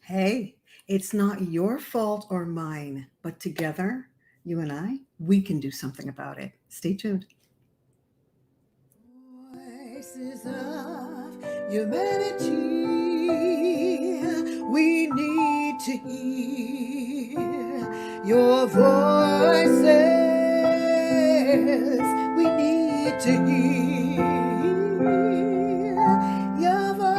Hey, it's not your fault or mine, but together, you and I, we can do something about it. Stay tuned. Voices of humanity, we need to hear your voices. We need to hear your voices.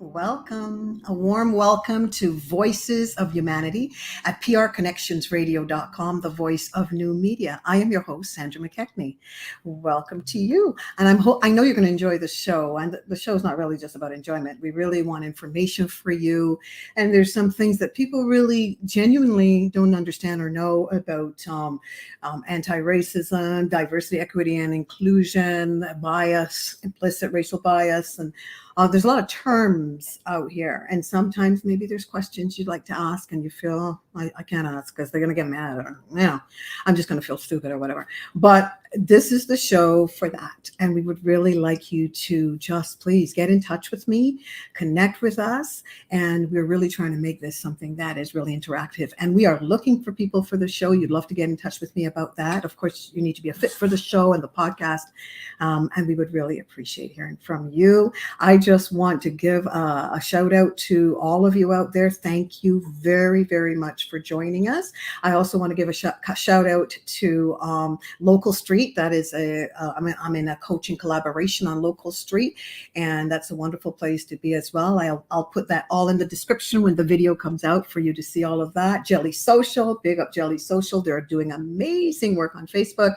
Welcome, a warm welcome to Voices of Humanity at prconnectionsradio.com, the voice of new media. I am your host, Sandra McKechnie. Welcome to you. And I know you're going to enjoy the show. And the show is not really just about enjoyment. We really want information for you. And there's some things that people really genuinely don't understand or know about anti-racism, diversity, equity, and inclusion, bias, implicit racial bias, and there's a lot of terms out here, and sometimes maybe there's questions you'd like to ask, and you feel, I can't ask because they're going to get mad, or I'm just going to feel stupid or whatever. But this is the show for that, and we would really like you to just please get in touch with me, connect with us, and we're really trying to make this something that is really interactive. And we are looking for people for the show. You'd love to get in touch with me about that. Of course, you need to be a fit for the show and the podcast, and we would really appreciate hearing from you. I just want to give a shout out to all of you out there. Thank you very, very much for joining us. I also want to give a shout out to Local Street. That is I'm in a coaching collaboration on Local Street, and that's a wonderful place to be as well. I'll put that all in the description when the video comes out for you to see all of that. Jelly Social, big up Jelly Social. They're doing amazing work on Facebook.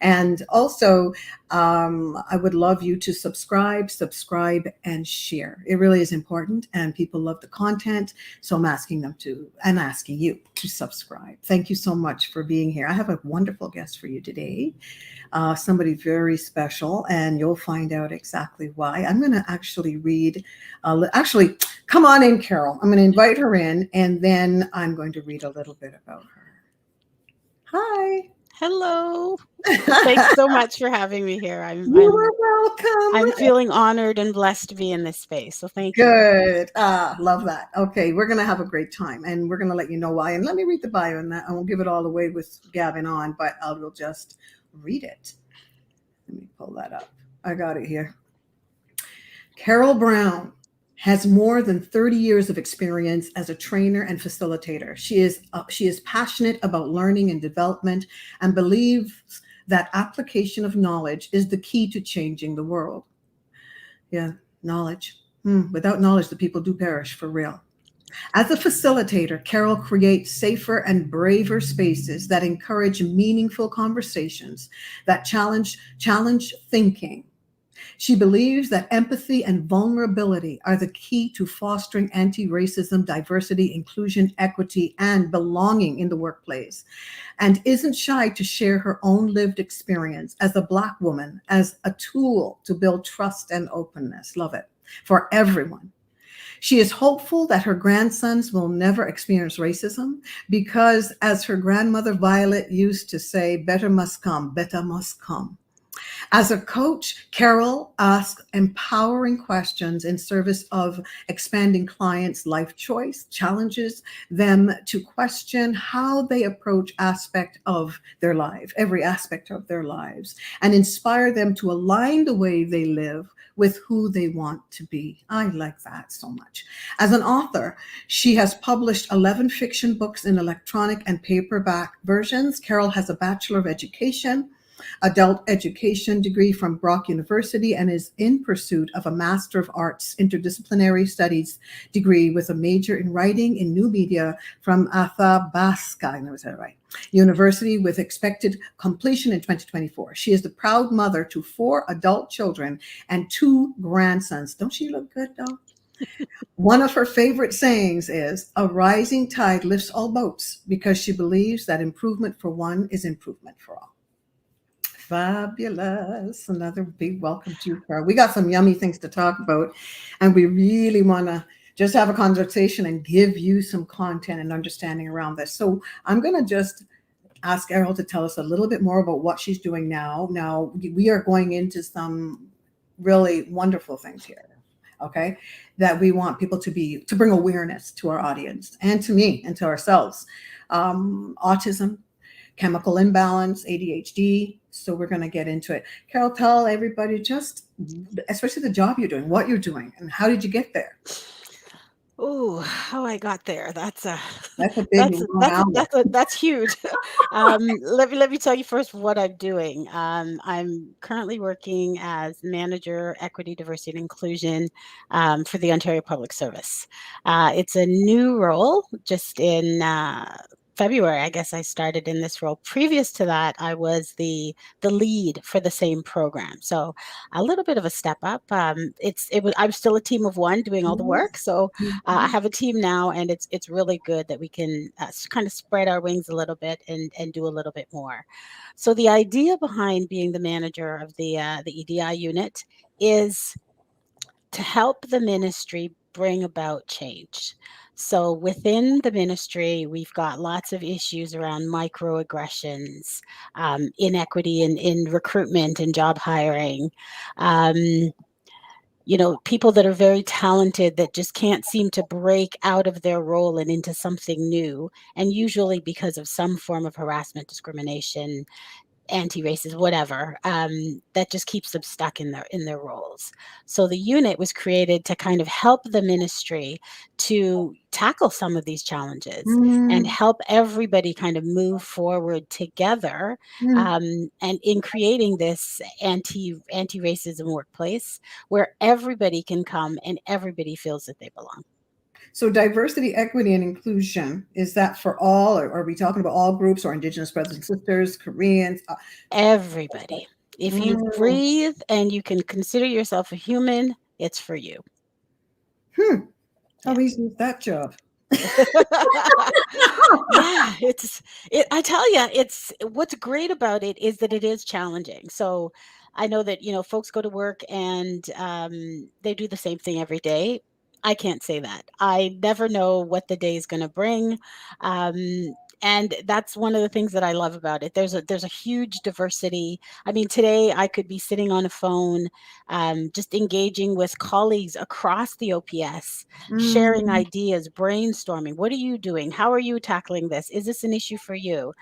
And also, I would love you to subscribe, and share. It really is important, and people love the content. So I'm asking you to subscribe. Thank you so much for being here. I have a wonderful guest for you today, somebody very special, and you'll find out exactly why. I'm going to actually read, come on in, Carol. I'm going to invite her in, and then I'm going to read a little bit about her. Hi. Hello. Thanks so much for having me here. You are welcome. I'm feeling honored and blessed to be in this space. So thank you. Good. Love that. Okay, we're going to have a great time, and we're going to let you know why. And let me read the bio, and that I won't give it all away with Gavin on, but I will just read it. Let me pull that up. I got it here. Carol Brown has more than 30 years of experience as a trainer and facilitator. She is passionate about learning and development, and believes that application of knowledge is the key to changing the world. Yeah, knowledge. Without knowledge, the people do perish, for real. As a facilitator, Carol creates safer and braver spaces that encourage meaningful conversations that challenge thinking. She believes that empathy and vulnerability are the key to fostering anti-racism, diversity, inclusion, equity, and belonging in the workplace, and isn't shy to share her own lived experience as a Black woman as a tool to build trust and openness. Love it. For everyone. She is hopeful that her grandsons will never experience racism because, as her grandmother Violet used to say, better must come, better must come. As a coach, Carol asks empowering questions in service of expanding clients' life choice, challenges them to question how they approach every aspect of their lives, and inspire them to align the way they live with who they want to be. I like that so much. As an author, she has published 11 fiction books in electronic and paperback versions. Carol has a Bachelor of Education, adult education degree from Brock University, and is in pursuit of a Master of Arts Interdisciplinary Studies degree with a major in writing in new media from Athabasca, I never said it right, University, with expected completion in 2024. She is the proud mother to 4 adult children and 2 grandsons. Don't she look good, though? One of her favorite sayings is, "A rising tide lifts all boats," because she believes that improvement for one is improvement for all. Fabulous. Another big welcome to you, Carol. We got some yummy things to talk about, and we really want to just have a conversation and give you some content and understanding around this. So I'm going to just ask Errol to tell us a little bit more about what she's doing now. Now, we are going into some really wonderful things here, okay? That we want people to bring awareness to our audience and to me and to ourselves. Autism, chemical imbalance, ADHD. So we're going to get into it. Carol, tell everybody just, especially the job you're doing, what you're doing, and how did you get there? Oh, how I got there. That's a That's a big long hour. that's huge. Let me tell you first what I'm doing. I'm currently working as manager, equity, diversity, and inclusion for the Ontario Public Service. It's a new role. Just in February, I guess I started in this role. Previous to that, I was the lead for the same program. So a little bit of a step up. I'm still a team of one doing all the work. So I Mhm. have a team now, and it's really good that we can kind of spread our wings a little bit and do a little bit more. So the idea behind being the manager of the EDI unit is to help the ministry bring about change. So within the ministry, we've got lots of issues around microaggressions, inequity in recruitment and job hiring. Um, people that are very talented that just can't seem to break out of their role and into something new, and usually because of some form of harassment, discrimination, anti-racist, whatever, that just keeps them stuck in their roles. So the unit was created to kind of help the ministry to tackle some of these challenges and Mm, help everybody kind of move forward together, mm. and in creating this anti-racism workplace where everybody can come and everybody feels that they belong. So diversity, equity, and inclusion, is that for all, or are we talking about all groups or Indigenous brothers and sisters, Koreans? Everybody. If you Mm, breathe and you can consider yourself a human, it's for you. hmm. Yeah. How easy is that job? Yeah, I tell you, it's what's great about it is that it is challenging. So I know that, folks go to work and they do the same thing every day. I can't say that. I never know what the day is going to bring. And that's one of the things that I love about it. There's a huge diversity. I mean, today I could be sitting on a phone, just engaging with colleagues across the OPS, sharing Mm, ideas, brainstorming. What are you doing? How are you tackling this? Is this an issue for you?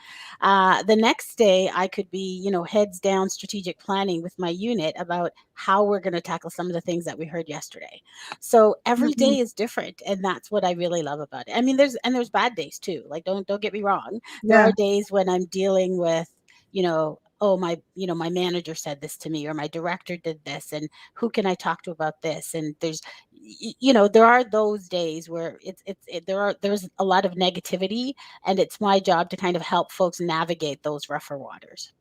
The next day, I could be, heads down strategic planning with my unit about how we're going to tackle some of the things that we heard yesterday. So every mm, day is different, and that's what I really love about it. I mean, there's bad days too. Like, don't get me wrong. There yeah. are days when I'm dealing with, oh, my manager said this to me, or my director did this, and who can I talk to about this? And there are those days where there's a lot of negativity, and it's my job to kind of help folks navigate those rougher waters.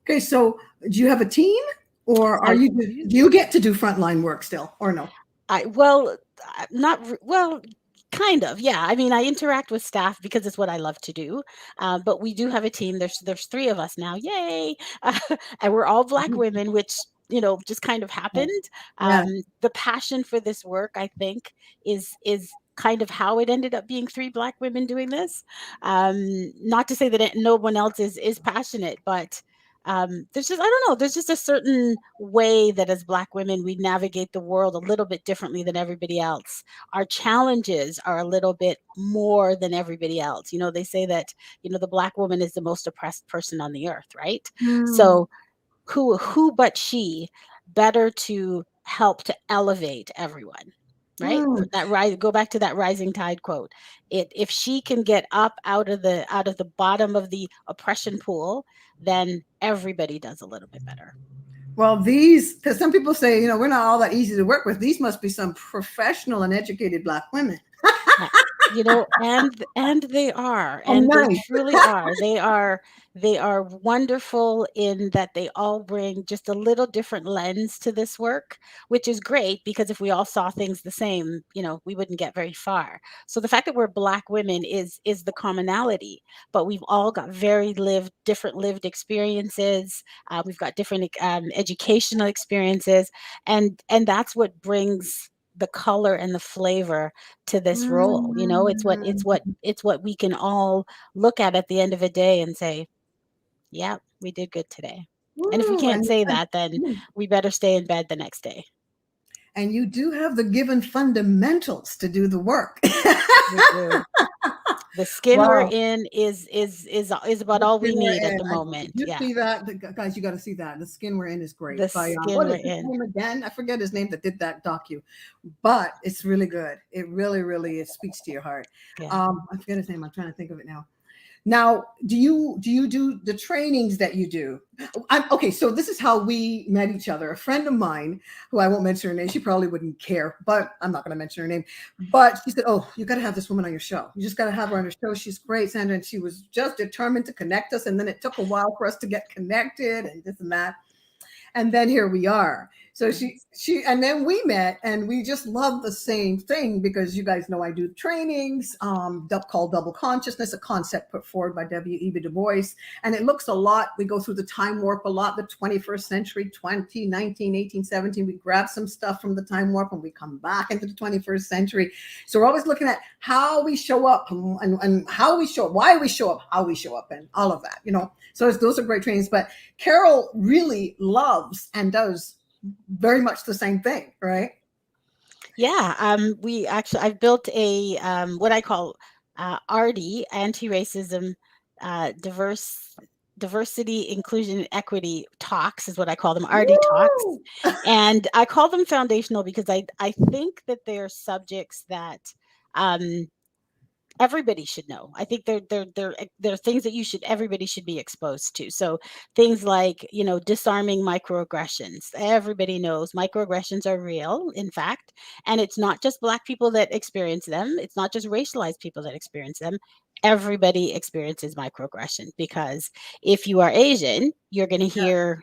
Okay, so do you have a team, or I do you get to do frontline work still, or no? well, not well, kind of, yeah. I mean, I interact with staff because it's what I love to do. But we do have a team. There's three of us now, yay! And we're all Black women, which just kind of happened. Yeah. The passion for this work, I think, is kind of how it ended up being three Black women doing this. Not to say that no one else is passionate, but there's just, I don't know, there's just a certain way that as Black women we navigate the world a little bit differently than everybody else. Our challenges are a little bit more than everybody else. They say that the Black woman is the most oppressed person on the earth, right? Mm, So who but she better to help to elevate everyone, right? mm. That rise, go back to that rising tide quote. If she can get up out of the bottom of the oppression pool, then everybody does a little bit better. Well, because some people say, we're not all that easy to work with. These must be some professional and educated Black women. Uh, and they are, Oh, and they nice. truly are. They are wonderful in that they all bring just a little different lens to this work, which is great because if we all saw things the same, we wouldn't get very far. So the fact that we're Black women is the commonality, but we've all got different lived experiences. We've got different educational experiences, and that's what brings the color and the flavor to this role. It's what Mm. it's what it's what we can all look at the end of a day and say, Yeah, we did good today. And if we Woo, can't say that, then we better stay in bed the next day. and you do have the given fundamentals to do the work. We do. The skin we're Wow. in is about The all skin we we're need at in. the Did moment. you Yeah. see that? Guys, you got to see that. The skin we're in is The great. By skin what we're is his in. name again? I forget his name that did that docu, but it's really good. It really, really, it speaks to your heart. Yeah. I forget his name. I'm trying to think of it now. Now, do you do the trainings that you do? Okay, so this is how we met each other. A friend of mine, who I won't mention her name, she probably wouldn't care, but I'm not going to mention her name. But she said, "Oh, you got to have this woman on your show. You just got to have her on your show. She's great, Sandra." And she was just determined to connect us. And then it took a while for us to get connected, and this and that, and then here we are. So she and then we met, and we just love the same thing, because you guys know I do trainings called Double Consciousness, a concept put forward by W.E.B. Du Bois. And it looks a lot, we go through the time warp a lot, the 21st century, 20, 19, 18, 17. We grab some stuff from the time warp and we come back into the 21st century. So we're always looking at how we show up, and how we show up, why we show up, how we show up, and all of that, so those are great trainings. But Carol really loves and does very much the same thing, right? Yeah. I've built a what I call RD, anti-racism, diversity, inclusion, and equity talks is what I call them, RD talks. Woo! And I call them foundational because I think that they're subjects that um, everybody should know. I think they're things that everybody should be exposed to. So things like, disarming microaggressions. Everybody knows microaggressions are real, in fact, and it's not just Black people that experience them. It's not just racialized people that experience them. Everybody experiences microaggression, because if you are Asian, you're going to hear,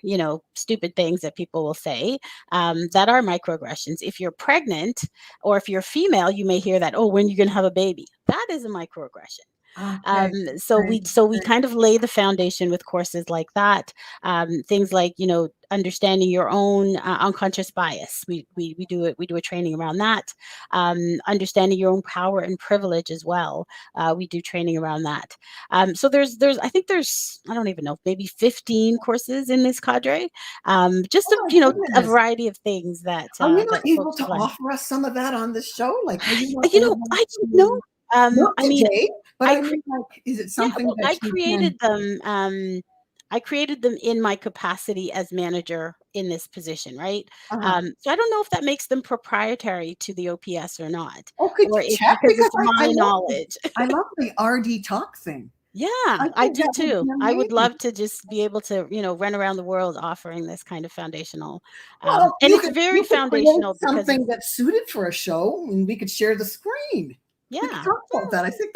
stupid things that people will say that are microaggressions. If you're pregnant or if you're female, you may hear that, oh, when you're going to have a baby. That is a microaggression. Okay. So Right. we kind of lay the foundation with courses like that. Things like, understanding your own unconscious bias. We do a training around that. Understanding your own power and privilege as well. We do training around that. So I think there's, I don't even know, maybe 15 courses in this cadre. Just Oh my a goodness. variety of things that Are you not that able folks to could learn. offer us some of that on the show? Like, are you not able I don't know. to, not I mean, today, but I I mean, like, is it Yeah, something well, that you can? I created them in my capacity as manager in this position, right? Uh-huh. So I don't know if that makes them proprietary to the OPS or not, Oh, could or you if check? because Because it's my knowledge. I love the RD talk thing. Yeah, I I think do that would be too. I would amazing. love to just be able to, run around the world offering this kind of foundational, Well, and it's very you could create foundational because of, something that's suited for a show, and we could share the screen. We could yeah, talk about that. I think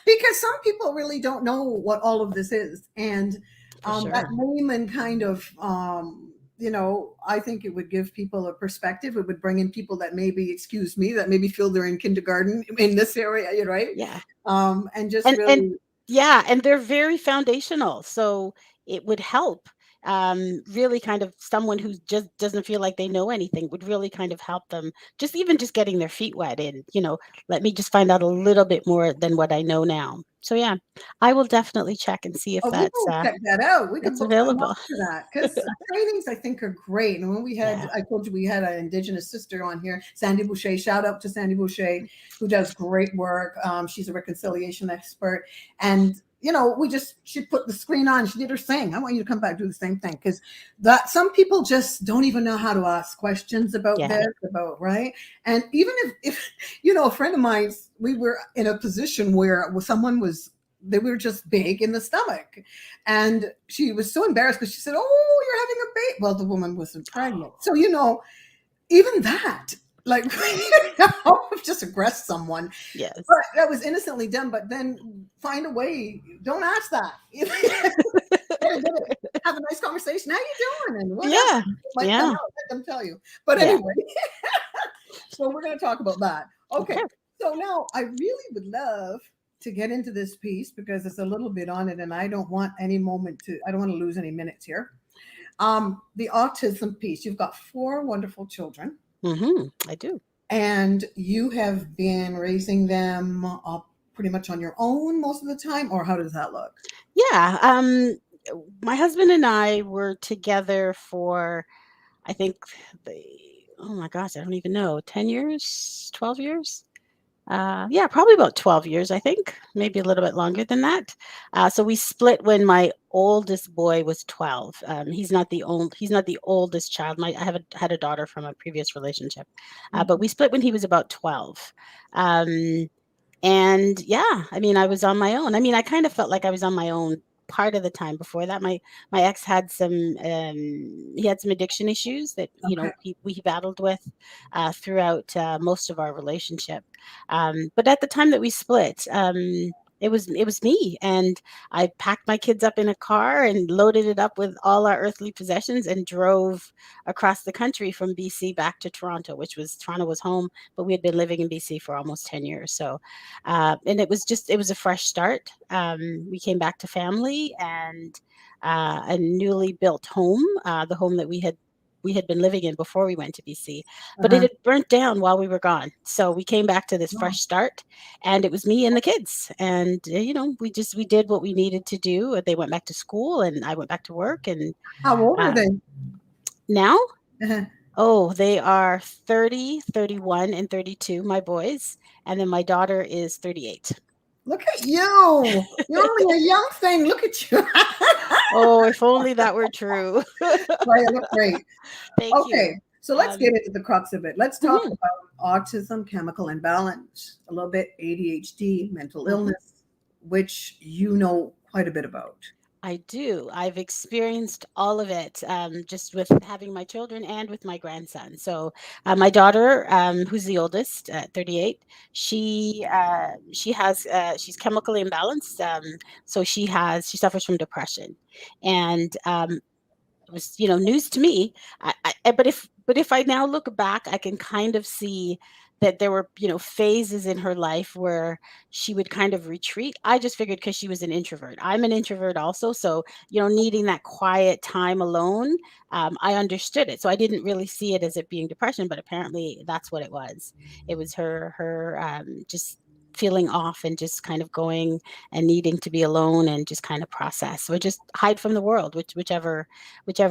because some people really don't know what all of this is, and for that sure. layman kind of, I think it would give people a perspective. It would bring in people that maybe, excuse me, that maybe feel they're in kindergarten in this area, right? Yeah. And just And really, yeah, and they're very foundational, so it would help, really kind of someone who just doesn't feel like they know anything would really kind of help them, just getting their feet wet in, let me just find out a little bit more than what I know now. So yeah, I will definitely check and see if oh, we will check that out. We could that's book time available. out for that, because trainings I think are great. And when Yeah. I told you we had an Indigenous sister on here, Sandy Boucher. Shout out to Sandy Boucher, who does great work. She's a reconciliation expert, and she put the screen on. She did her thing. I want you to come back and do the same thing, because that some people just don't even know how to ask questions about Yeah. this, about right. And even if a friend of mine, we were in a position where someone was, they were just big in the stomach. And she was so embarrassed because she said, "Oh, you're having a baby." Well, the woman wasn't pregnant. So, even that, like, just aggress someone. Yes. But that was innocently done. But then find a way. Don't ask that. Have a nice conversation. How you doing? And what Yeah. happened? Might come Yeah. out. Let them tell you. But Yeah. anyway, so we're going to talk about that. Okay. Okay. So now I really would love to get into this piece, because it's a little bit on it, and I don't want I don't want to lose any minutes here. The autism piece. You've got 4 wonderful children, I do. and you have been raising them up pretty much on your own most of the time, or how does that look? Yeah. my husband and I were together for, I think, the oh my gosh, I don't even know, 10 years, 12 years. Yeah, probably about 12 years, I think, maybe a little bit longer than that. So we split when my oldest boy was 12. He's not the oldest child. Had a daughter from a previous relationship, but we split when he was about 12. Um, and yeah, I mean, I was on my own. I mean, I kind of felt like I was on my own part of the time before that. My ex had he had some addiction issues that, Okay. we battled with throughout most of our relationship. But at the time that we split, it was me, and I packed my kids up in a car and loaded it up with all our earthly possessions and drove across the country from BC back to Toronto, Toronto was home, but we had been living in BC for almost 10 years. So and it was a fresh start. We came back to family and a newly built home, the home that we had been living in before we went to BC, but it Uh-huh. had burnt down while we were gone. So we came back to this Oh, fresh start, and it was me and the kids. And we did what we needed to do. They went back to school, and I went back to work. And how old are uh, they? now, Uh-huh. oh, they are 30, 31, and 32, my boys, and then my daughter is 38. Look at you. You're only a young thing. Look at you. Oh, if only that were true. Well, you look great. Thank you. Okay, so let's get Um, into the crux of it. Let's talk mhm, about autism, chemical imbalance, a little bit ADHD, mental mhm. illness, which you know quite a bit about. I do. I've experienced all of it, just with having my children and with my grandson. So, my daughter, who's the oldest, 38, she's chemically imbalanced. So she suffers from depression, and it was, news to me. But if I now look back, I can kind of see that there were, phases in her life where she would kind of retreat. I just figured because she was an introvert. I'm an introvert also, so needing that quiet time alone, I understood it. So I didn't really see it as it being depression, but apparently that's what it was. It was her just feeling off and just kind of going and needing to be alone and just kind of process or just hide from the world, whichever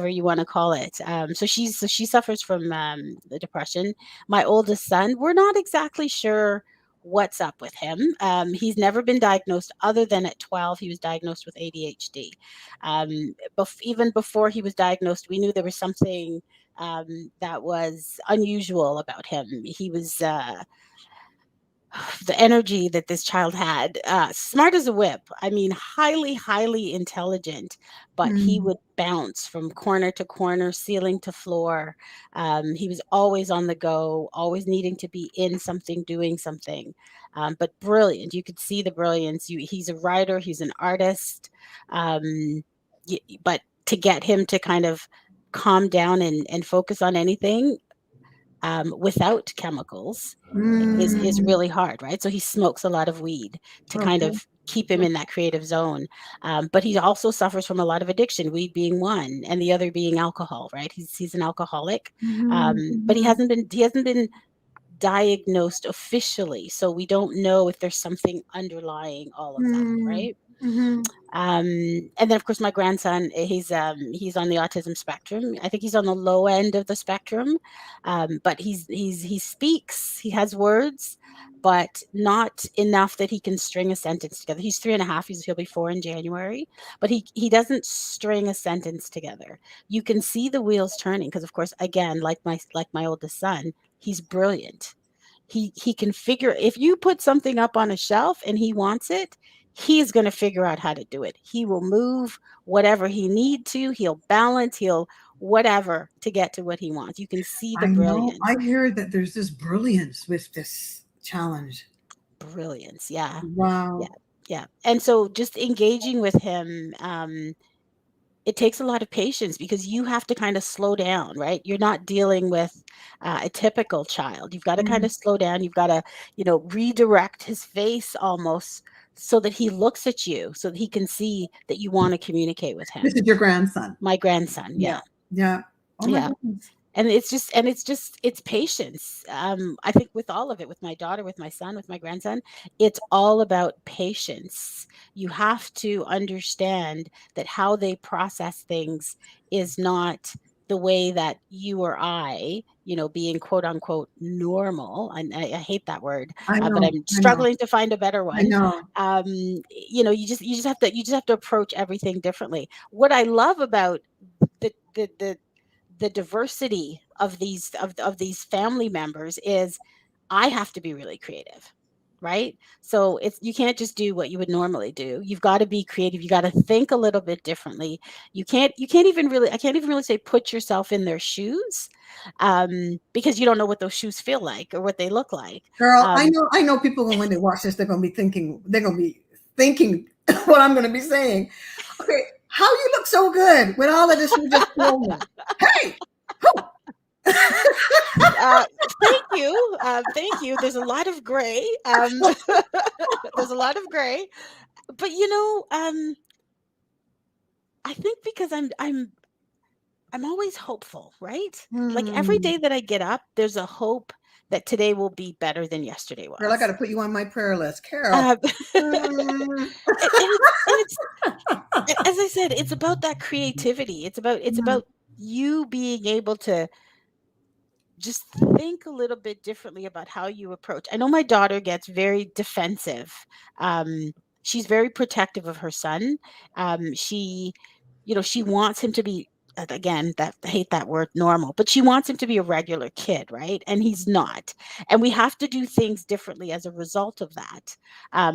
you want to call it. So she suffers from the depression. My oldest son, we're not exactly sure what's up with him. He's never been diagnosed, other than at 12, he was diagnosed with ADHD. Even before he was diagnosed, we knew there was something that was unusual about him. He was the energy that this child had, smart as a whip. I mean, highly, highly intelligent, but he Mm, would bounce from corner to corner, ceiling to floor. He was always on the go, always needing to be in something, doing something. But brilliant. You could see the brilliance. He's a writer, he's an artist. Um, but to get him to kind of calm down and focus on anything, without chemicals, is mm, really hard, right? So he smokes a lot of weed to kind okay. of keep him in that creative zone. But he also suffers from a lot of addiction, weed being one, and the other being alcohol, right? He's an alcoholic, Mhm, but mhm, he hasn't been diagnosed officially, so we don't know if there's something underlying all of that, mhm, right? mhm, Um, and then of course my grandson, he's on the autism spectrum. I think he's on the low end of the spectrum, but he speaks, he has words, but not enough that he can string a sentence together. He's 3.5. He'll be 4 in January, but he doesn't string a sentence together. You can see the wheels turning because, of course, again, like my oldest son, he's brilliant. He can figure, if you put something up on a shelf and he wants it, he's going to figure out how to do it. He will move whatever he need to, he'll balance, he'll whatever to get to what he wants. You can see the I know. I brilliance. hear that there's this brilliance with this challenge. Brilliance. Yeah. Yeah. Wow. Yeah. And so just engaging with him, it takes a lot of patience because you have to kind of slow down, right? You're not dealing with a typical child. You've got to kind Mm. of slow down. You've got to, redirect his face almost so that he looks at you, so that he can see that you want to communicate with This him. is your grandson. My grandson, Yeah. yeah, Yeah. Oh my yeah. goodness. And it's patience. I think with all of it, with my daughter, with my son, with my grandson, it's all about patience. You have to understand that how they process things is not the way that you or I, being quote unquote normal. And I hate that word, I but know, I'm I know, struggling to find a better I one. know. You just have to approach everything differently. What I love about the the the the diversity of these family members is I have to be really creative, right? So it's you can't just do what you would normally do. You've got to be creative. You got to think a little bit differently. You can't even really I can't even really say put yourself in their shoes, because you don't know what those shoes feel like or what they look like. Girl, I Um, know, I know people when they watch this, they're gonna be thinking what I'm gonna be saying. Okay, how you look so good with all of this you just told me? Hey, who? uh, thank you, thank you. There's a lot of gray. There's a lot of gray, but I think because I'm always hopeful, right? Like every Hmm. day that I get up, there's a hope that today will be better than yesterday Girl, I got was. to put you on my prayer list, Carol. Um, Mm. and it's as I said, it's about that creativity. It's about you being able to just think a little bit differently about how you approach. I know my daughter gets very defensive. She's very protective of her son. She wants him to be, again, that I hate that word normal, but she wants him to be a regular kid, right? And he's not. And we have to do things differently as a result of that.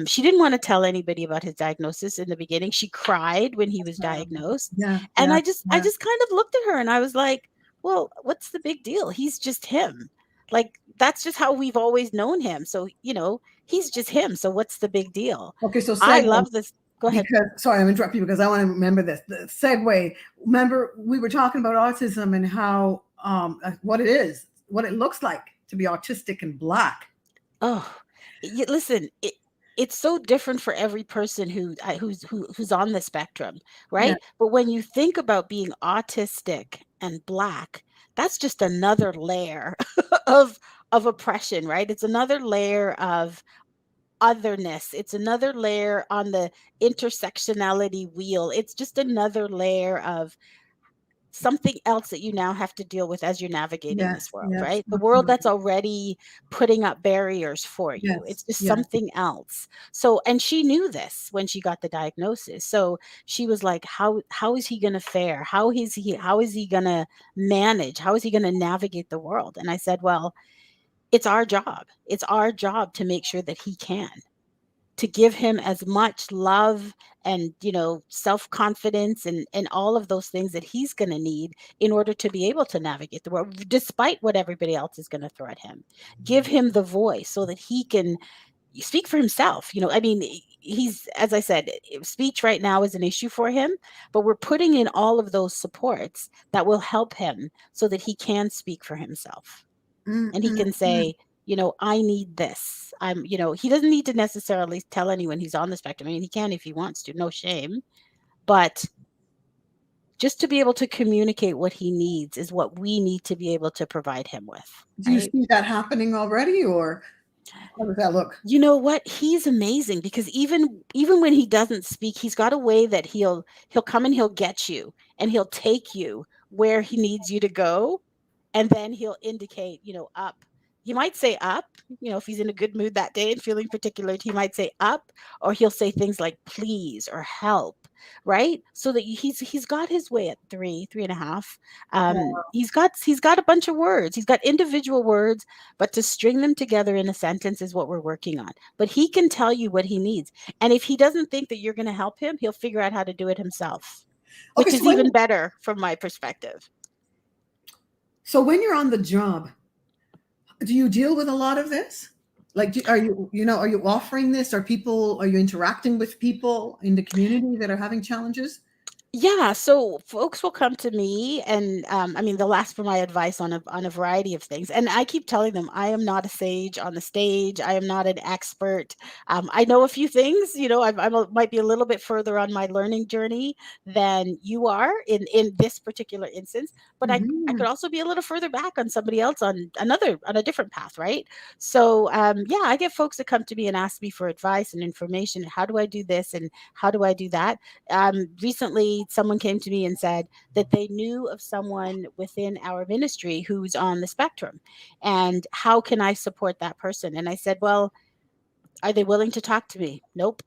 She didn't want to tell anybody about his diagnosis in the beginning. She cried when he was diagnosed. Yeah, And yeah, I yeah. just kind of looked at her and I was like, well, what's the big deal? He's just him. Like, that's just how we've always known him. So, he's just him. So what's the big deal? Okay, so I segue, love this. Go ahead. because sorry, I'm interrupting you because I want to remember this. The segue. Remember, we were talking about autism and how what it is, what it looks like to be autistic and black. Oh, listen, it's so different for every person who's on the spectrum, Yeah, right? But when you think about being autistic and black, that's just another layer of oppression, right? It's another layer of otherness. It's another layer on the intersectionality wheel. It's just another layer of something else that you now have to deal with as you're navigating this yes, world, yes, right? The world that's absolutely. already putting up barriers for you. Yes, It's just yes. something else. So, and she knew this when she got the diagnosis. So she was like, how is he going to fare? How is he going to manage? How is he going to navigate the world? And I said, well, it's our job. It's our job to make sure that he can, to give him as much love and self-confidence and all of those things that he's going to need in order to be able to navigate the world despite what everybody else is going to throw at him. Give him the voice so that he can speak for himself. I mean, he's, as I said, speech right now is an issue for him, but we're putting in all of those supports that will help him so that he can speak for himself Mm, and he mm, can mm. say, I need this. He doesn't need to necessarily tell anyone he's on the spectrum. I mean, he can if he wants to, no shame. But just to be able to communicate what he needs is what we need to be able to provide him with, Do you right? see that happening already, or how does that look? You know what? He's amazing because even when he doesn't speak, he's got a way that he'll come and he'll get you and he'll take you where he needs you to go, and then he'll indicate, up. He might say up, if he's in a good mood that day and feeling particular, he might say up, or he'll say things like please or help, right? So that he's got his way at 3.5. He's got a bunch of words. He's got individual words, but to string them together in a sentence is what we're working on. But he can tell you what he needs. And if he doesn't think that you're going to help him, he'll figure out how to do it himself, Okay, which is even better from my perspective. so when you're on the job, do you deal with a lot of this? Like, are you offering this? Are you interacting with people in the community that are having challenges? Yeah, so folks will come to me and I mean they'll ask for my advice on a variety of things. And I keep telling them I am not a sage on the stage. I am not an expert. I know a few things, you know, might be a little bit further on my learning journey than you are in this particular instance, but I Mhm. could also be a little further back on somebody else on a different path, right? So yeah, I get folks that come to me and ask me for advice and information. How do I do this and how do I do that? Recently someone came to me and said that they knew of someone within our ministry who's on the spectrum, and how can I support that person? And I said, well, are they willing to talk to me? Nope.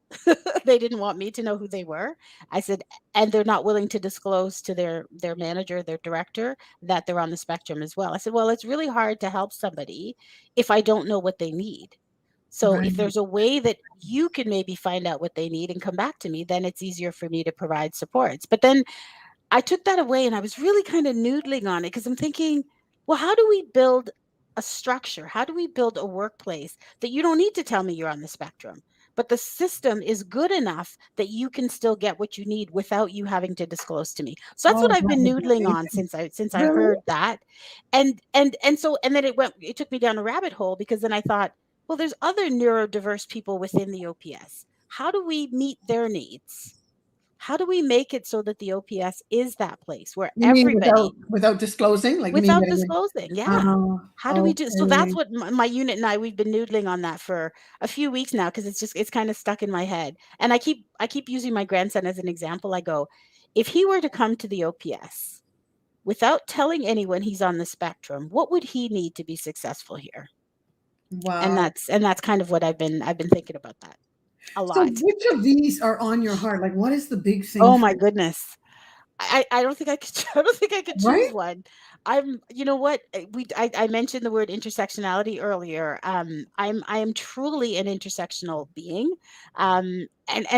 They didn't want me to know who they were. I said, and they're not willing to disclose to their manager, their director, that they're on the spectrum as well. I said, well, it's really hard to help somebody if I don't know what they need. So Right. if there's a way that you can maybe find out what they need and come back to me, then it's easier for me to provide supports. But then I took that away and I was really kind of noodling on it because I'm thinking, well, how do we build a structure? How do we build a workplace that you don't need to tell me you're on the spectrum, but the system is good enough that you can still get what you need without you having to disclose to me. So that's what Oh, I've that been would be noodling on amazing. since I Really? heard that. And then it took me down a rabbit hole because then I thought, well, there's other neurodiverse people within the OPS. How do we meet their needs? How do we make it so that the OPS is that place where You mean everybody, without disclosing? Like you mean without getting? disclosing, yeah. Oh, How do we do so? That's okay. what my unit and I, we've been noodling on that for a few weeks now because it's kind of stuck in my head. And I keep using my grandson as an example. I go, if he were to come to the OPS without telling anyone he's on the spectrum, what would he need to be successful here? And Wow. that's kind of what I've been thinking about that a So lot. which of these are on your heart? Like what is the big thing Oh for my you? goodness. I don't think I could I don't think I could choose Right? one. You know what? I mentioned the word intersectionality earlier. I am truly an intersectional being. And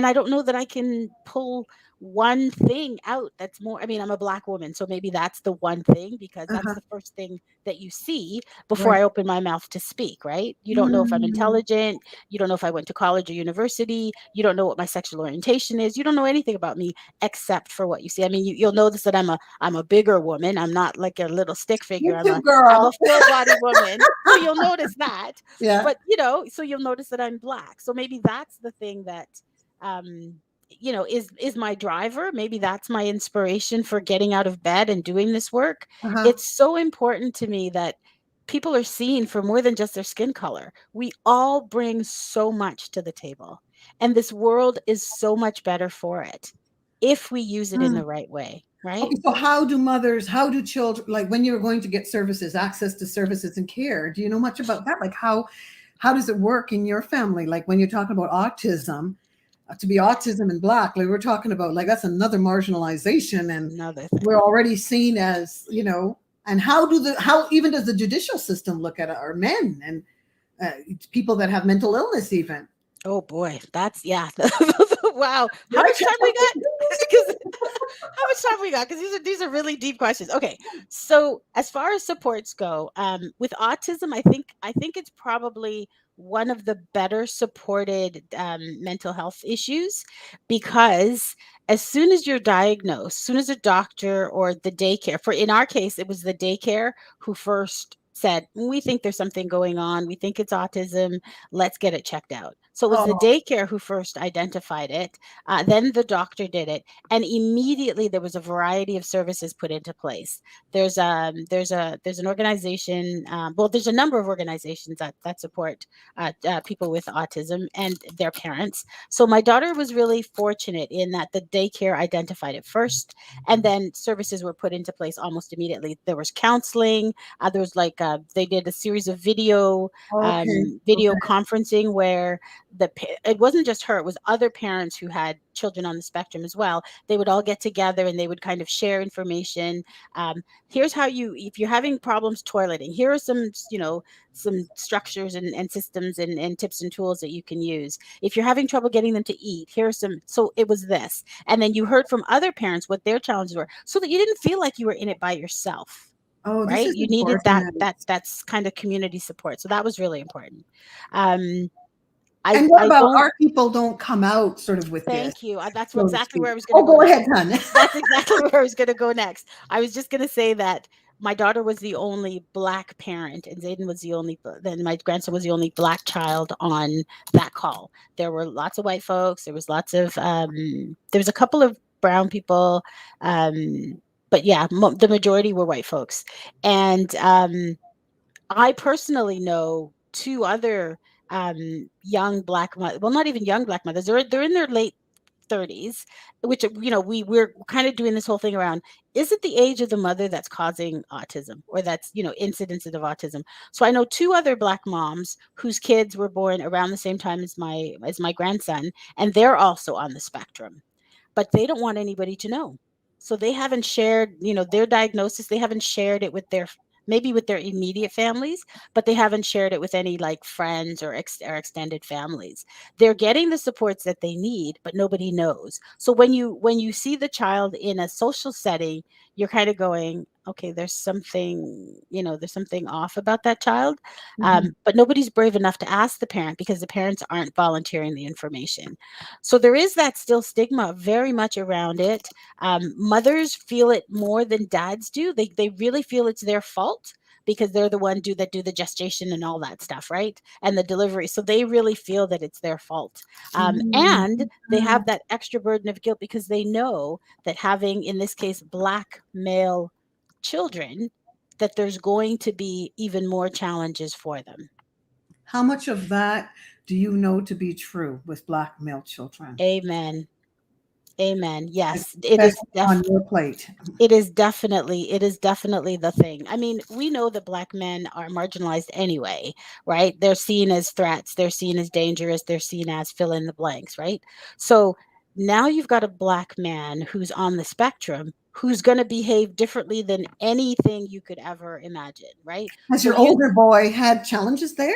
I don't know that I can pull one thing out that's more. I mean, I'm a black woman, so maybe that's the one thing because that's Uh-huh. the first thing that you see before Right. I open my mouth to speak, right? You don't know if I'm Mm. intelligent, you don't know if I went to college or university, you don't know what my sexual orientation is, you don't know anything about me except for what you see. I mean, you'll notice that I'm a bigger woman. I'm not like a little stick figure. You too, I'm a girl. full body woman. So you'll notice that. Yeah. But you know, so you'll notice that I'm black. So maybe that's the thing that um is my driver. Maybe that's my inspiration for getting out of bed and doing this work. Uh-huh. It's so important to me that people are seen for more than just their skin color. We all bring so much to the table, and this world is so much better for it if we use it in Mm. the right way, right? Okay, so how do children, like when you're going to get services, access to services and care, do you know much about that? Like how does it work in your family? Like when you're talking about autism, to be autism and black, like we're talking about like that's another marginalization, and Another we're thing. already seen as, and how even does the judicial system look at our men and people that have mental illness even? Oh boy, that's yeah. Wow. How Right? much time we got? Because how much time we got? Because these are really deep questions. Okay, so as far as supports go, with autism, I think it's probably one of the better supported mental health issues because as soon as you're diagnosed, as soon as a doctor or the daycare, for in our case, it was the daycare who first said, we think there's something going on. We think it's autism. Let's get it checked out. So it was the Oh, daycare who first identified it. Then the doctor did it, and immediately there was a variety of services put into place. There's an organization. Well, there's a number of organizations that support people with autism and their parents. So my daughter was really fortunate in that the daycare identified it first, and then services were put into place almost immediately. There was counseling. There was they did a series of okay. video Okay. conferencing where it wasn't just her, it was other parents who had children on the spectrum as well. They would all get together and they would kind of share information. Here's how you, if you're having problems toileting, here are some, some structures and systems and tips and tools that you can use. If you're having trouble getting them to eat, here's some. So it was this, and then you heard from other parents what their challenges were, so that you didn't feel like you were in it by yourself. Oh, this Right, is you needed that important. that's kind of community support, so that was really important. um And what I about don't. our people don't come out sort of with this, Thank you. That's so to exactly speak? where I was going to Oh, go go next. ahead, hon. That's exactly where I was going to go next. I was just going to say that my daughter was the only black parent, and Zayden was the only. Then my grandson was the only black child on that call. There were lots of white folks. There was lots of. There was a couple of brown people, but yeah, the majority were white folks, and I personally know two other young black well, not even young black mothers. They're in their late 30s, which we're kind of doing this whole thing around, is it the age of the mother that's causing autism, or that's incidences of autism? So I know two other black moms whose kids were born around the same time as my grandson, and they're also on the spectrum, but they don't want anybody to know. So they haven't shared, their diagnosis. They haven't shared it with maybe with their immediate families, but they haven't shared it with any like friends or extended families. They're getting the supports that they need, but nobody knows. So when you see the child in a social setting, you're kind of going, okay, there's something off about that child. Mhm. But nobody's brave enough to ask the parent because the parents aren't volunteering the information. So there is that still stigma very much around it. Mothers feel it more than dads do. They really feel it's their fault because they're the one that do the gestation and all that stuff, right? And the delivery. So they really feel that it's their fault. And they Mhm. have that extra burden of guilt because they know that having, in this case, black male children, that there's going to be even more challenges for them. How much of that do you know to be true with black male children, Amen. Amen. Yes, especially on your plate? it is definitely the thing. I mean, we know that black men are marginalized anyway, right? They're seen as threats, they're seen as dangerous, they're seen as fill in the blanks, right? So now you've got a black man who's on the spectrum who's going to behave differently than anything you could ever imagine, right? Has So your you older boy had challenges there?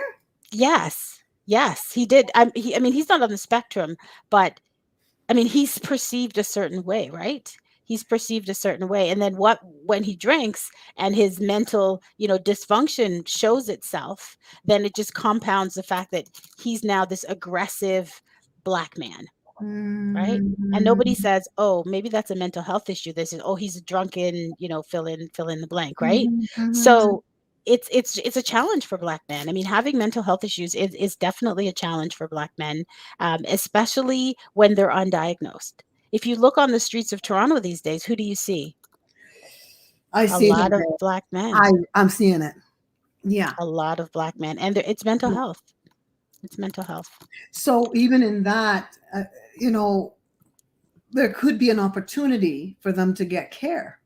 Yes. Yes, he did. I mean, he's not on the spectrum, but I mean, he's perceived a certain way, right? He's perceived a certain way. And then when he drinks and his mental, dysfunction shows itself, then it just compounds the fact that he's now this aggressive black man, right? And nobody Mhm. says, "Oh, maybe that's a mental health issue." This is, "Oh, he's a drunken, fill in the blank," right? Mhm, mhm. So it's a challenge for black men. I mean, having mental health issues is definitely a challenge for black men, especially when they're undiagnosed. If you look on the streets of Toronto these days, who do you see? I A see lot him of there. black men. I'm seeing it. Yeah. A lot of black men, and it's mental health. It's mental health. So even in that, you know, there could be an opportunity for them to get care,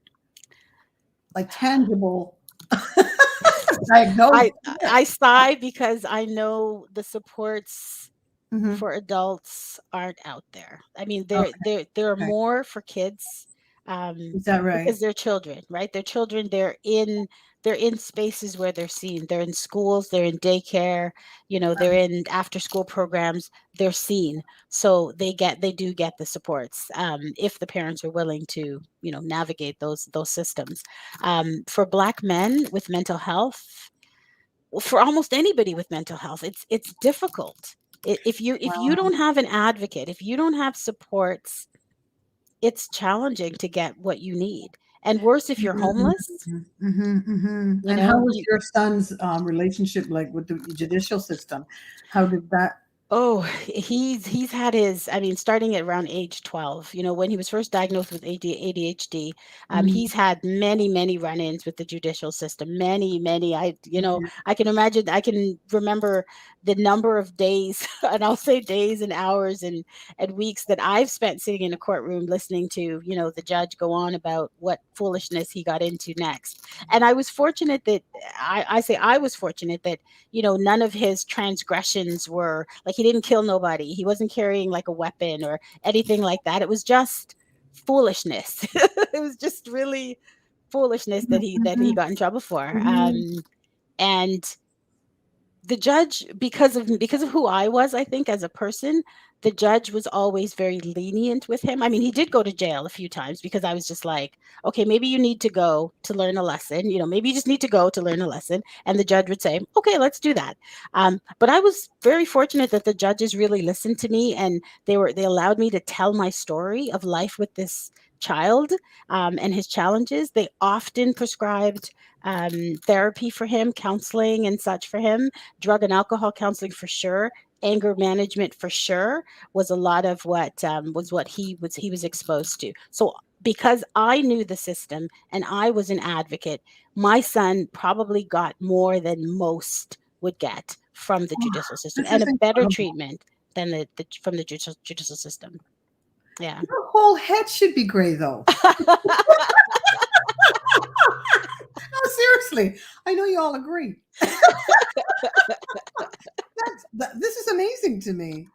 like tangible I diagnosis. I sigh because I know the supports Mhm. for adults aren't out there. I mean, Okay, there are okay. more for kids, Is that right? because they're children, right? They're children. They're in spaces where they're seen. They're in schools. They're in daycare. They're in after school programs. They're seen, so they do get the supports, if the parents are willing to navigate those systems. For Black men with mental health, for almost anybody with mental health, it's difficult. If you Wow. don't have an advocate, if you don't have supports, it's challenging to get what you need. And worse, if you're Mhm, homeless, mhm, mhm. you And how know, was you your son's relationship like with the judicial system? How did that? Oh, he's had his, I mean, starting at around age 12, when he was first diagnosed with ADHD, Mhm. he's had many, many run-ins with the judicial system. Many, many. Yeah. I can imagine, I can remember the number of days, and I'll say days and hours and weeks that I've spent sitting in a courtroom listening to, the judge go on about what foolishness he got into next. And I was fortunate that I was fortunate that none of his transgressions were like, he didn't kill nobody. He wasn't carrying like a weapon or anything like that. It was just foolishness. It was just really foolishness that he Mhm, got in trouble for. mhm. And the judge, because of who I was, I think, as a person, the judge was always very lenient with him. I mean, he did go to jail a few times because I was just like, okay, maybe you need to go to learn a lesson. Maybe you just need to go to learn a lesson. And the judge would say, okay, let's do that. But I was very fortunate that the judges really listened to me, and they allowed me to tell my story of life with this child, and his challenges. They often prescribed therapy for him, counseling and such for him, drug and alcohol counseling for sure, anger management for sure was a lot of what he was exposed to. So because I knew the system and I was an advocate, my son probably got more than most would get from the Oh, judicial system, this and is a better incredible. treatment than the from the judicial system. Yeah. Your whole head should be gray, though. No, seriously. I know you all agree. This is amazing to me.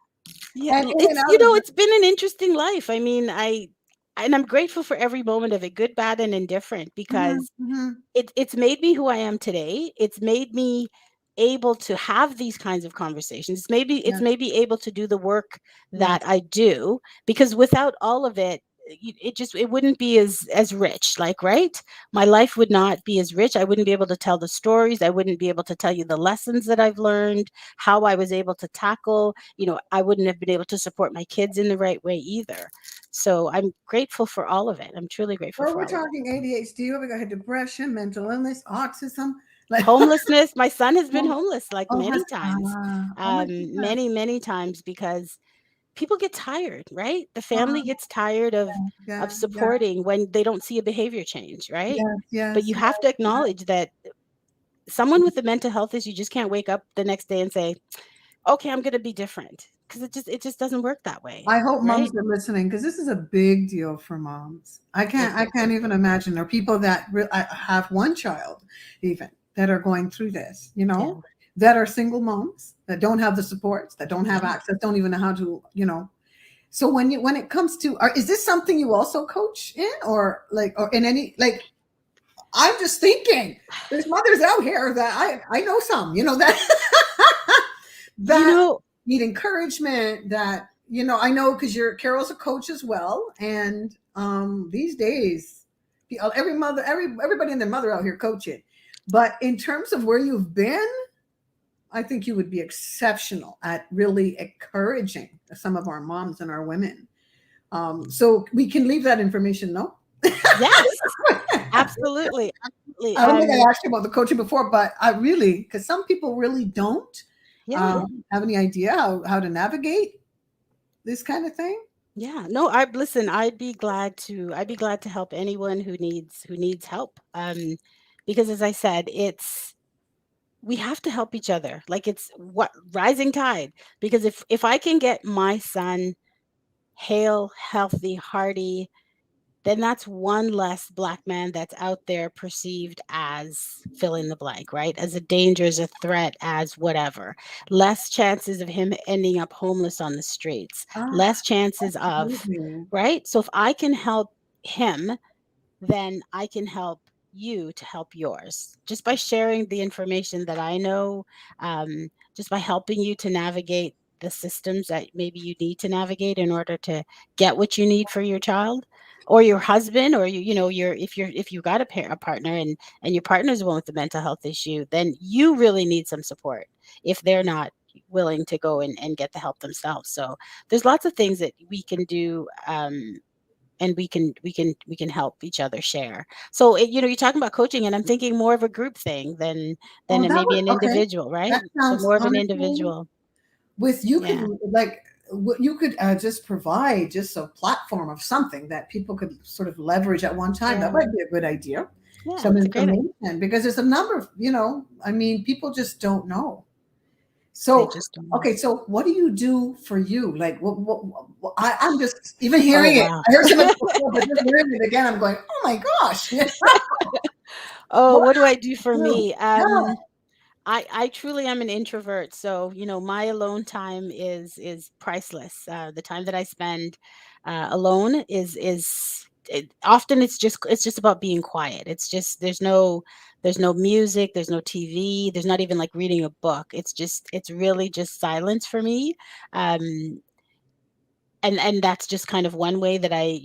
Yeah, And in and it's out of the. it's been an interesting life. I mean, I'm grateful for every moment of it, good, bad, and indifferent, Mhm, because mhm. it's made me who I am today. It's made me able to have these kinds of conversations. It's Yes, made me able to do the work that yes, I do, because without all of it, it wouldn't be as rich, like, right? My life would not be as rich. I wouldn't be able to tell the stories. I wouldn't be able to tell you the lessons that I've learned, how I was able to tackle, I wouldn't have been able to support my kids in the right way either. So I'm grateful for all of it. I'm truly grateful well, for we're all of it. talking ADHD, we got depression, mental illness, autism, like. Homelessness, my son has been Oh, homeless like oh, many times. oh my goodness. Many, many times, because people get tired, right? The family Uh, gets tired of yeah, yeah, supporting when they don't see a behavior change, right? yes, But yes, you yes, have to acknowledge that someone with a mental health issue just can't wake up the next day and say, "Okay, I'm going to be different," because it just doesn't work that way, I hope right? moms are listening because this is a big deal for moms. I It's can't a even big deal. imagine. There are people that have one child, even that are going through this. Yeah. That are single moms that don't have the supports, that don't have Yeah. access, don't even know how to. So when it comes to, is this something you also coach in, or in any like? I'm just thinking, there's mothers out here that I know some, that You that know, need encouragement. That I know because Carol's a coach as well, and these days, everybody and their mother out here coaching. But in terms of where you've been, I think you would be exceptional at really encouraging some of our moms and our women. So we can leave that information, no? yes, absolutely, absolutely. I don't think I asked you about the coaching before, but I really, because some people really don't Yeah. have any idea how to navigate this kind of thing. Yeah, no, I listen, I'd be glad to help anyone who needs help. Because as I said, we have to help each other. Like, it's what rising tide. Because if I can get my son hale, healthy, hearty, then that's one less black man that's out there perceived as fill in the blank, right? As a danger, as a threat, as whatever. Less chances of him ending up homeless on the streets. Ah, Less chances of, absolutely. right? So if I can help him, then I can help you to help yours, just by sharing the information that I know, just by helping you to navigate the systems that maybe you need to navigate in order to get what you need for your child or your husband, or your if you got a partner, and your partner's the one with the mental health issue, then you really need some support if they're not willing to go and get the help themselves. So there's lots of things that we can do, and we can help each other share. So you're talking about coaching, and I'm thinking more of a group thing than Oh, it that maybe would an okay. individual, right? That So sounds more of an honestly individual. with you could Yeah. like what you could just provide just a platform of something that people could sort of leverage at one time. That Yeah. might be a good idea. Yeah, Some it's a great idea. information because there's a number of I mean, people just don't know. They So, just don't know. okay, so what do you do for you? Like, I'm just even Oh, hearing it. wow. I heard some of it before, but just hearing it again, I'm going, oh my gosh, Oh, what what do I do for do you do? me? Yeah. I truly am an introvert, so my alone time is priceless. The time that I spend alone often it's just about being quiet. It's just there's no music, there's no TV, there's not even like reading a book. It's really just silence for me. Um, and that's just kind of one way that I,